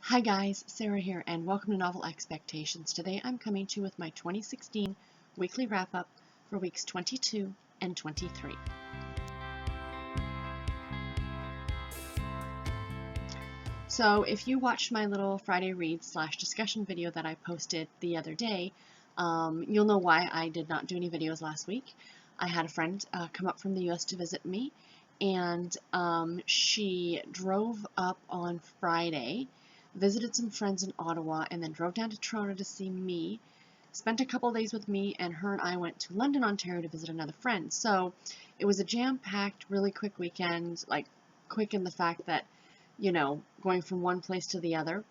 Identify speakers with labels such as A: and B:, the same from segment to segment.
A: Hi guys, Sarah here, and welcome to Novel Expectations. Today I'm coming to you with my 2016 weekly wrap-up for weeks 22 and 23. So if you watched my little Friday read / discussion video that I posted the other day, you'll know why I did not do any videos last week. I had a friend come up from the US to visit me, and she drove up on Friday, visited some friends in Ottawa, and then drove down to Toronto to see me, spent a couple days with me, and her and I went to London, Ontario to visit another friend. So it was a jam-packed, really quick weekend, like quick in the fact that, you know, going from one place to the other.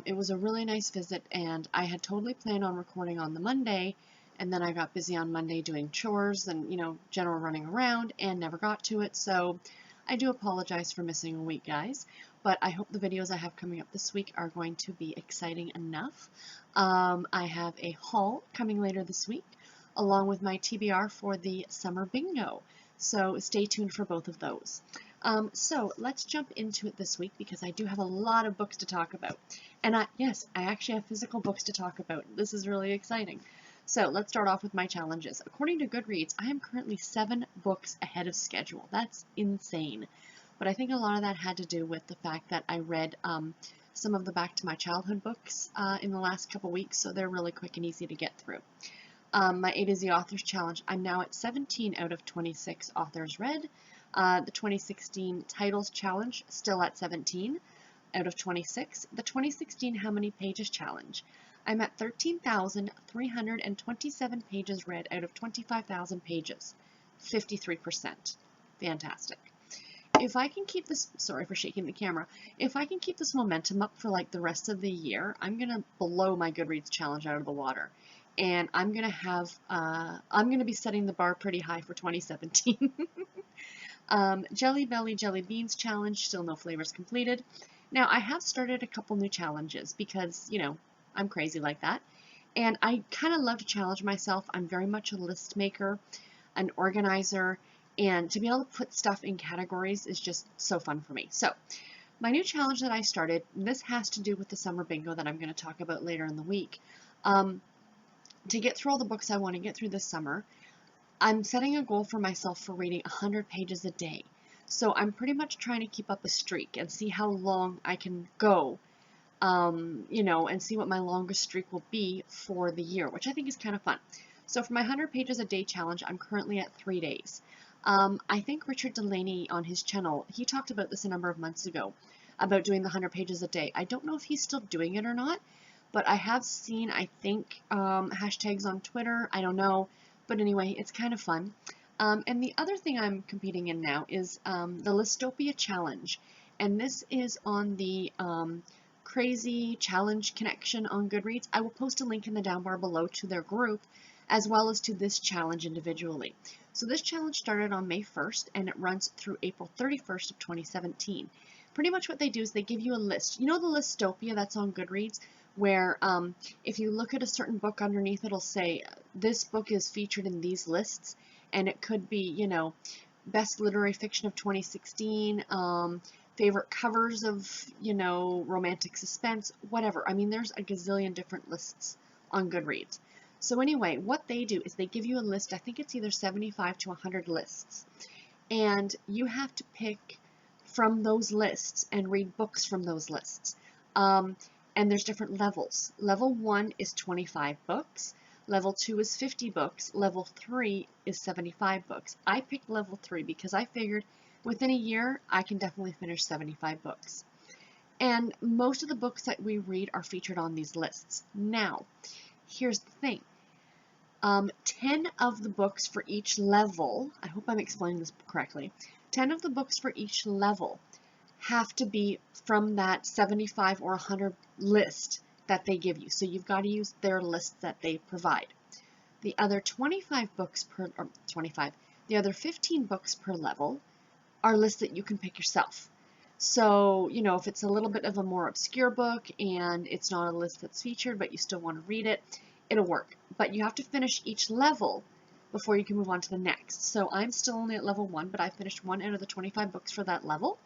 A: It was a really nice visit, and I had totally planned on recording on the Monday, and then I got busy on Monday doing chores and, you know, general running around and never got to it. So I do apologize for missing a week, guys, but I hope the videos I have coming up this week are going to be exciting enough. I have a haul coming later this week, along with my TBR for the summer bingo. So stay tuned for both of those. So let's jump into it this week because I do have a lot of books to talk about. And yes, I actually have physical books to talk about. This is really exciting. So let's start off with my challenges. According to Goodreads, I am currently 7 books ahead of schedule. That's insane. But I think a lot of that had to do with the fact that I read some of the Back to My Childhood books in the last couple weeks, so they're really quick and easy to get through. My A to Z Authors Challenge, I'm now at 17 out of 26 authors read. The 2016 Titles Challenge, still at 17 out of 26. The 2016 How Many Pages Challenge, I'm at 13,327 pages read out of 25,000 pages. 53%. Fantastic. If I can keep this, sorry for shaking the camera, if I can keep this momentum up for like the rest of the year, I'm going to blow my Goodreads challenge out of the water. And I'm going to be setting the bar pretty high for 2017. Jelly Belly Jelly Beans Challenge, still no flavors completed. Now, I have started a couple new challenges because, you know, I'm crazy like that. And I kind of love to challenge myself. I'm very much a list maker, an organizer, and to be able to put stuff in categories is just so fun for me. So, my new challenge that I started, this has to do with the summer bingo that I'm going to talk about later in the week. To get through all the books I want to get through this summer, I'm setting a goal for myself for reading 100 pages a day. So I'm pretty much trying to keep up a streak and see how long I can go, you know, and see what my longest streak will be for the year, which I think is kind of fun. So for my 100 pages a day challenge, I'm currently at 3 days. I think Richard Delaney on his channel, he talked about this a number of months ago, about doing the 100 pages a day. I don't know if he's still doing it or not, but I have seen, I think, hashtags on Twitter. I don't know. But anyway, it's kind of fun. And the other thing I'm competing in now is the Listopia Challenge. And this is on the Crazy Challenge Connection on Goodreads. I will post a link in the down bar below to their group, as well as to this challenge individually. So this challenge started on May 1st, and it runs through April 31st of 2017. Pretty much what they do is they give you a list. You know the Listopia that's on Goodreads, where if you look at a certain book underneath, it'll say, this book is featured in these lists, and it could be, you know, best literary fiction of 2016, favorite covers of, you know, romantic suspense, whatever. I mean, there's a gazillion different lists on Goodreads. So anyway, what they do is they give you a list. I think it's either 75 to 100 lists, and you have to pick from those lists and read books from those lists. And there's different levels. Level 1 is 25 books. Level 2 is 50 books. Level 3 is 75 books. I picked level 3 because I figured within a year I can definitely finish 75 books. And most of the books that we read are featured on these lists. Now, here's the thing. 10 of the books for each level, I hope I'm explaining this correctly, 10 of the books for each level have to be from that 75 or 100 list that they give you. So you've got to use their list that they provide. The other 25 books per, or 25, the other 15 books per level are lists that you can pick yourself. So, you know, if it's a little bit of a more obscure book and it's not a list that's featured, but you still want to read it, it'll work. But you have to finish each level before you can move on to the next. So I'm still only at level 1, but I finished 1 out of the 25 books for that level.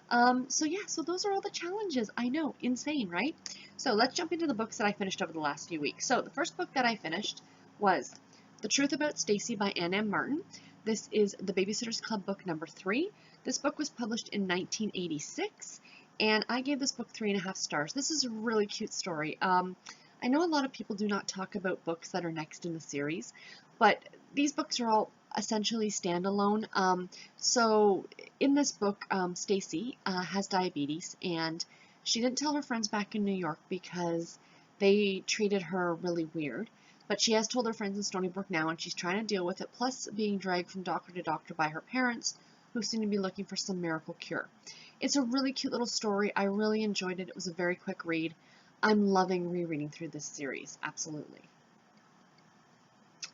A: So yeah, so those are all the challenges. I know, insane, right? So let's jump into the books that I finished over the last few weeks. So the first book that I finished was The Truth About Stacey by Ann M. Martin. This is the Babysitter's Club book number 3. This book was published in 1986, and I gave this book 3.5 stars. This is a really cute story. I know a lot of people do not talk about books that are next in the series, but these books are all essentially standalone. So in this book, Stacey has diabetes, and she didn't tell her friends back in New York because they treated her really weird. But she has told her friends in Stony Brook now, and she's trying to deal with it, plus being dragged from doctor to doctor by her parents, who seem to be looking for some miracle cure. It's a really cute little story. I really enjoyed it. It was a very quick read. I'm loving rereading through this series, absolutely.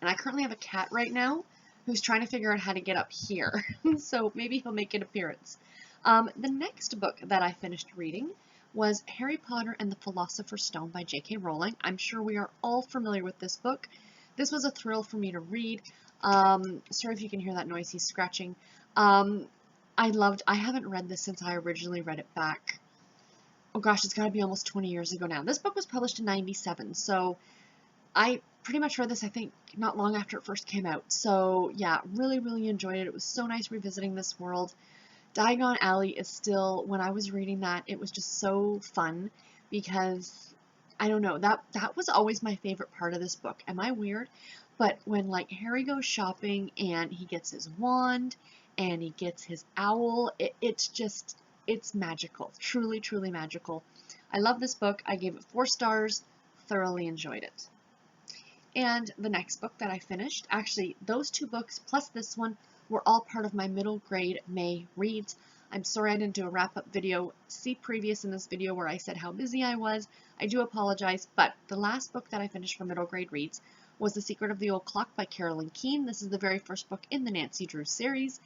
A: And I currently have a cat right now who's trying to figure out how to get up here, so maybe he'll make an appearance. The next book that I finished reading was Harry Potter and the Philosopher's Stone by J.K. Rowling. I'm sure we are all familiar with this book. This was a thrill for me to read. Sorry if you can hear that noise, he's scratching. I haven't read this since I originally read it back. Oh gosh, it's got to be almost 20 years ago now. This book was published in 97, so I pretty much read this, I think, not long after it first came out. So yeah, really, really enjoyed it. It was so nice revisiting this world. Diagon Alley is still, when I was reading that, it was just so fun because, I don't know, that was always my favorite part of this book. Am I weird? But when, like, Harry goes shopping and he gets his wand and he gets his owl, it's magical. Truly, truly magical. I love this book. I gave it 4 stars. Thoroughly enjoyed it. And the next book that I finished, actually, those 2 books plus this one were all part of my middle grade May reads. I'm sorry I didn't do a wrap-up video. See previous in this video where I said how busy I was. I do apologize, but the last book that I finished for middle grade reads was The Secret of the Old Clock by Carolyn Keene. This is the very first book in the Nancy Drew series.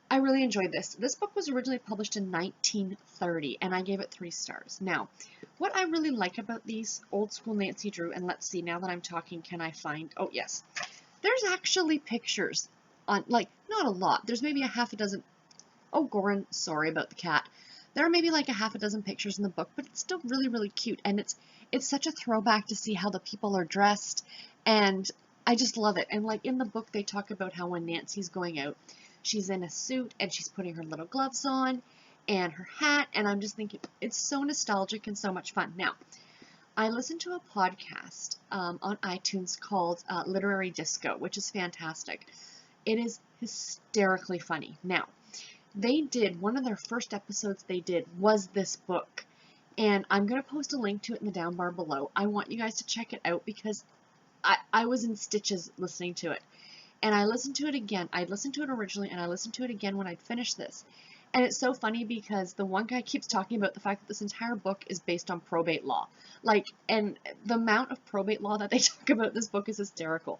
A: I really enjoyed this. This book was originally published in 1930, and I gave it 3 stars. Now, what I really like about these old school Nancy Drew, and let's see, now that I'm talking, can I find, oh yes, there's actually pictures on, like, not a lot. There's maybe a half a dozen, oh, Goran, sorry about the cat. There are maybe like a half a dozen pictures in the book, but it's still really, really cute, and it's such a throwback to see how the people are dressed, and I just love it. And like in the book, they talk about how when Nancy's going out, she's in a suit and she's putting her little gloves on and her hat, and I'm just thinking it's so nostalgic and so much fun. Now, I listened to a podcast on iTunes called Literary Disco, which is fantastic. It is hysterically funny. Now, they did, one of their first episodes they did was this book, and I'm going to post a link to it in the down bar below. I want you guys to check it out because I was in stitches listening to it. And I listened to it again. I listened to it originally, and I listened to it again when I'd finished this. And it's so funny because the one guy keeps talking about the fact that this entire book is based on probate law. Like, and the amount of probate law that they talk about in this book is hysterical.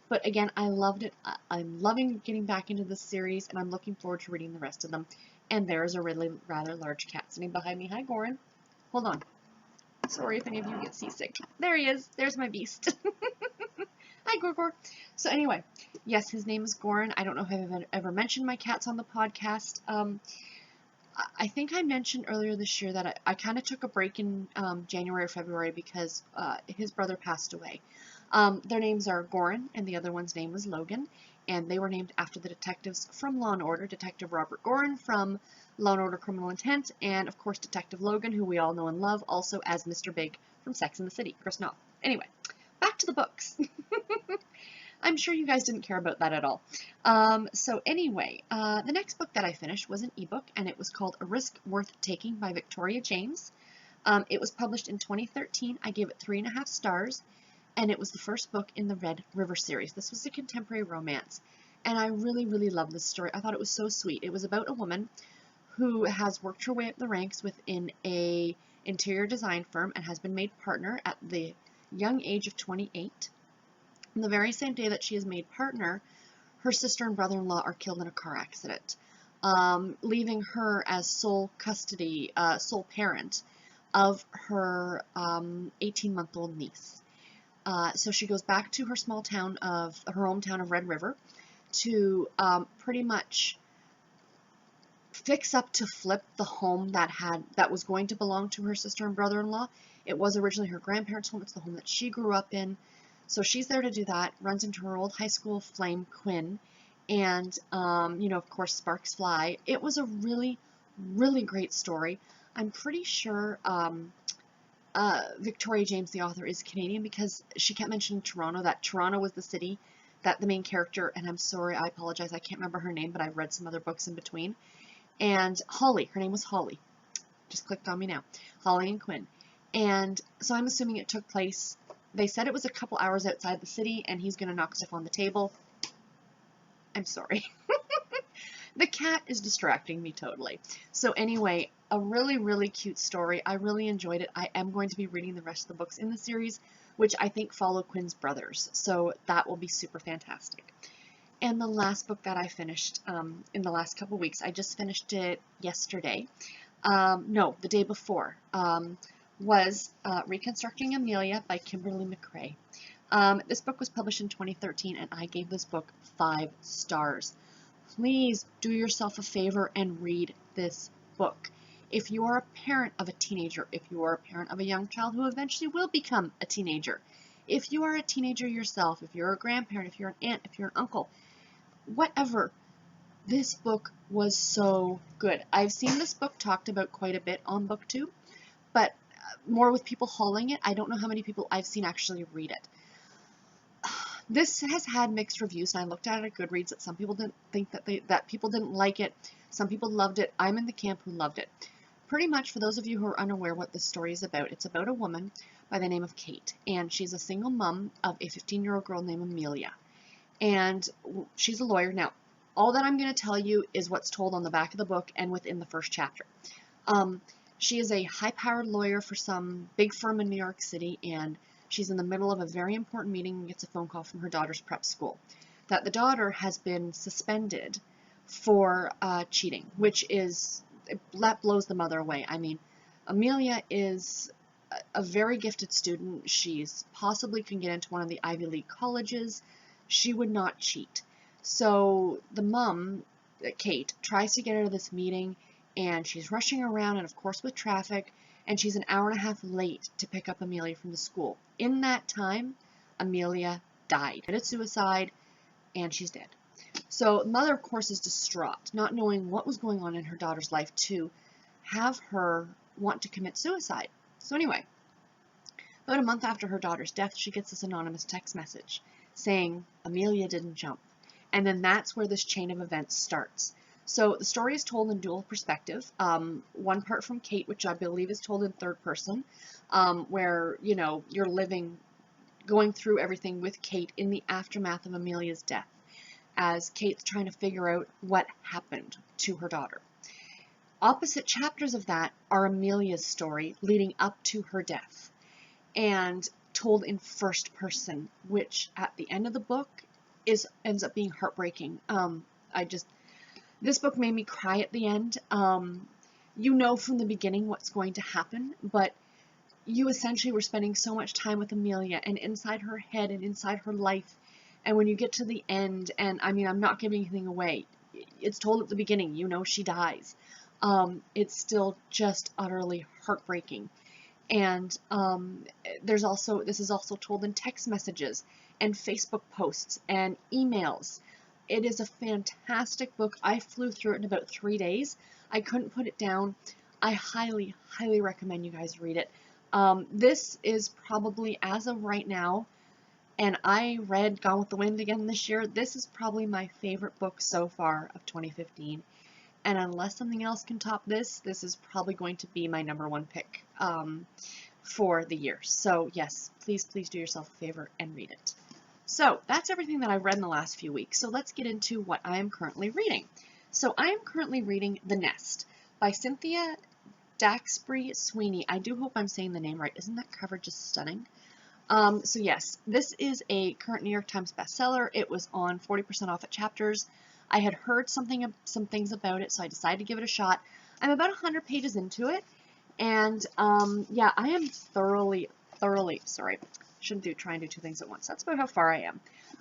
A: But again, I loved it. I'm loving getting back into this series, and I'm looking forward to reading the rest of them. And there's a really rather large cat sitting behind me. Hi, Goran. Hold on. Sorry if any of you get seasick. There he is. There's my beast. Hi, Gorgor. So anyway, yes, his name is Goran. I don't know if I've ever mentioned my cats on the podcast. I think I mentioned earlier this year that I kind of took a break in January or February because his brother passed away. Their names are Goran, and the other one's name was Logan, and they were named after the detectives from Law & Order, Detective Robert Goran from Law & Order Criminal Intent, and of course Detective Logan, who we all know and love, also as Mr. Big from Sex and the City, Chris Knopf. Anyway, back to the books. I'm sure you guys didn't care about that at all. So anyway, the next book that I finished was an ebook, and it was called A Risk Worth Taking by Victoria James. It was published in 2013. I gave it 3.5 stars, and it was the first book in the Red River series. This was a contemporary romance, and I really, really loved this story. I thought it was so sweet. It was about a woman who has worked her way up the ranks within a interior design firm and has been made partner at the young age of 28. And the very same day that she is made partner, her sister and brother-in-law are killed in a car accident, leaving her as sole parent of her 18-month-old niece. So she goes back to her small town of her hometown of Red River to pretty much fix up to flip the home that was going to belong to her sister and brother-in-law. It was originally her grandparents' home. It's the home that she grew up in. So she's there to do that, runs into her old high school flame, Quinn, and, you know, of course, sparks fly. It was a really, really great story. I'm pretty sure Victoria James, the author, is Canadian, because she kept mentioning Toronto, that Toronto was the city that the main character, and I'm sorry, I apologize, I can't remember her name, but I've read some other books in between. And Holly, her name was Holly, just clicked on me now, Holly and Quinn. And so I'm assuming it took place, they said it was a couple hours outside the city, and he's going to knock stuff on the table. I'm sorry. The cat is distracting me totally. So anyway, a really, really cute story. I really enjoyed it. I am going to be reading the rest of the books in the series, which I think follow Quinn's brothers. So that will be super fantastic. And the last book that I finished in the last couple weeks, I just finished it yesterday. No, the day before, was Reconstructing Amelia by Kimberly McRae. This book was published in 2013, and I gave this book 5 stars. Please do yourself a favor and read this book. If you are a parent of a teenager, if you are a parent of a young child who eventually will become a teenager, if you are a teenager yourself, if you're a grandparent, if you're an aunt, if you're an uncle, whatever, this book was so good. I've seen this book talked about quite a bit on BookTube, but more with people hauling it. I don't know how many people I've seen actually read it. This has had mixed reviews, and I looked at it at Goodreads that some people didn't think that people didn't like it. Some people loved it. I'm in the camp who loved it. Pretty much, for those of you who are unaware what this story is about, it's about a woman by the name of Kate, and she's a single mom of a 15-year-old girl named Amelia, and she's a lawyer. Now, all that I'm going to tell you is what's told on the back of the book and within the first chapter. She is a high-powered lawyer for some big firm in New York City, and she's in the middle of a very important meeting and gets a phone call from her daughter's prep school that the daughter has been suspended for cheating, which is, that blows the mother away. I mean, Amelia is a very gifted student. She's possibly can get into one of the Ivy League colleges. She would not cheat. So the mom, Kate, tries to get out of this meeting, and she's rushing around, and of course with traffic, and she's an hour and a half late to pick up Amelia from the school. In that time, Amelia died. Committed suicide, and she's dead. So mother, of course, is distraught, not knowing what was going on in her daughter's life to have her want to commit suicide. So anyway, about a month after her daughter's death, she gets this anonymous text message saying Amelia didn't jump. And then that's where this chain of events starts. So the story is told in dual perspective. One part from Kate, which I believe is told in third person, where, you know, you're going through everything with Kate in the aftermath of Amelia's death, as Kate's trying to figure out what happened to her daughter. Opposite chapters of that are Amelia's story leading up to her death, and told in first person, which at the end of the book ends up being heartbreaking. This book made me cry at the end. You know from the beginning what's going to happen, but you essentially were spending so much time with Amelia and inside her head and inside her life. And when you get to the end, and I mean, I'm not giving anything away, it's told at the beginning, you know she dies. It's still just utterly heartbreaking. And this is also told in text messages and Facebook posts and emails. It is a fantastic book. I flew through it in about 3 days. I couldn't put it down. I highly, highly recommend you guys read it. This is probably, as of right now, and I read Gone with the Wind again this year, this is probably my favorite book so far of 2015. And unless something else can top this, this is probably going to be my #1 pick for the year. So yes, please do yourself a favor and read it. So that's everything that I've read in the last few weeks. So let's get into what I am currently reading. So I am currently reading The Nest by Cynthia Daxbury Sweeney. I do hope I'm saying the name right. Isn't that cover just stunning? So yes, this is a current New York Times bestseller. It was on 40% off at Chapters. I had heard some things about it, so I decided to give it a shot. I'm about 100 pages into it, and yeah, I am thoroughly, sorry, shouldn't try and do 2 things at once. That's about how far I am.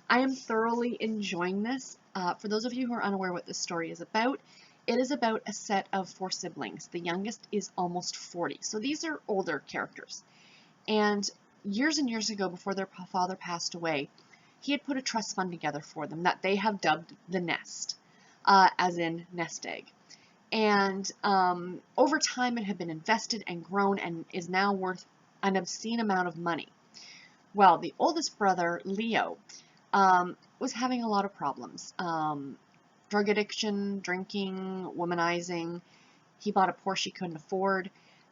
A: I am thoroughly enjoying this. For those of you who are unaware what this story is about, It is about a set of 4 siblings. The youngest is almost 40. So these are older characters. And years ago, before their father passed away, he had put a trust fund together for them that they have dubbed the Nest, as in nest egg. And over time, it had been invested and grown and is now worth an obscene amount of money. Well, the oldest brother, Leo, was having a lot of problems. Drug addiction, drinking, womanizing. He bought a Porsche he couldn't afford.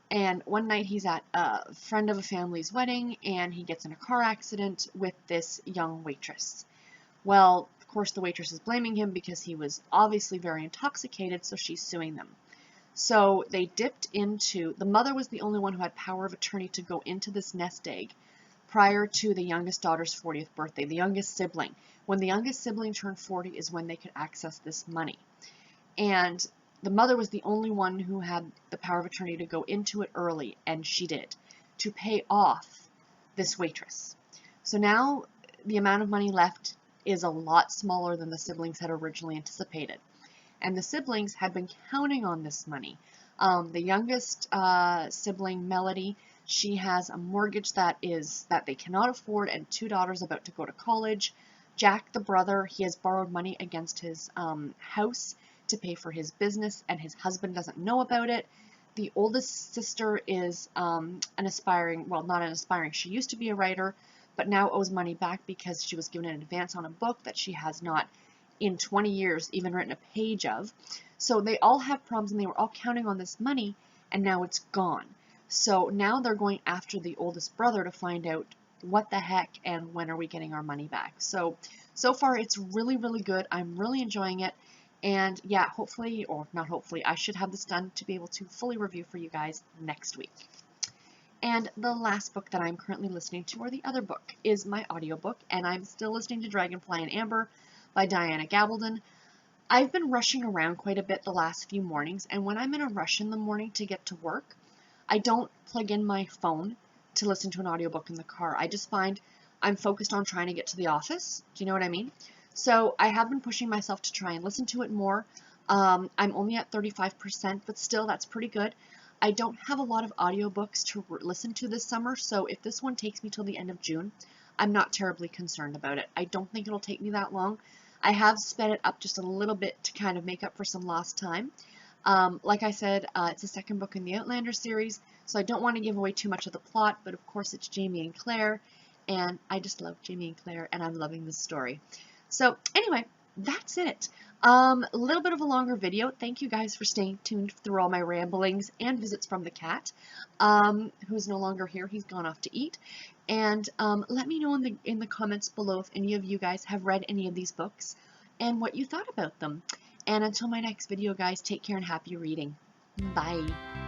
A: And one night he's at a friend of a family's wedding and he gets in a car accident with this young waitress. Well, of course the waitress is blaming him because he was obviously very intoxicated, so she's suing them. So they dipped into, the mother was the only one who had power of attorney to go into this nest egg prior to the youngest daughter's 40th birthday, the youngest sibling. When the youngest sibling turned 40 is when they could access this money. And the mother was the only one who had the power of attorney to go into it early, and she did, to pay off this waitress. So now the amount of money left is a lot smaller than the siblings had originally anticipated. And the siblings had been counting on this money. The youngest sibling, Melody, she has a mortgage that they cannot afford and 2 daughters about to go to college. Jack, the brother, he has borrowed money against his house to pay for his business, and his husband doesn't know about it. The oldest sister is an aspiring, well, not an aspiring, she used to be a writer, but now owes money back because she was given an advance on a book that she has not in 20 years even written a page of. So they all have problems, and they were all counting on this money, and now it's gone. So now they're going after the oldest brother to find out what the heck and when are we getting our money back. So far it's really, really good. I'm really enjoying it. And yeah, hopefully, or not hopefully, I should have this done to be able to fully review for you guys next week. And the last book that I'm currently listening to, or the other book, is my audiobook, and I'm still listening to Dragonfly and Amber by Diana Gabaldon. I've been rushing around quite a bit the last few mornings, and when I'm in a rush in the morning to get to work, I don't plug in my phone to listen to an audiobook in the car. I just find I'm focused on trying to get to the office. Do you know what I mean? So I have been pushing myself to try and listen to it more. I'm only at 35%, but still that's pretty good. I don't have a lot of audiobooks to listen to this summer, so if this one takes me till the end of June, I'm not terribly concerned about it. I don't think it'll take me that long. I have sped it up just a little bit to kind of make up for some lost time. Like I said, it's the second book in the Outlander series, so I don't want to give away too much of the plot, but of course it's Jamie and Claire, and I just love Jamie and Claire, and I'm loving this story. So anyway, that's it. A little bit of a longer video. Thank you guys for staying tuned through all my ramblings and visits from the cat, who's no longer here. He's gone off to eat. And let me know in the comments below if any of you guys have read any of these books and what you thought about them. And until my next video, guys, take care and happy reading. Bye.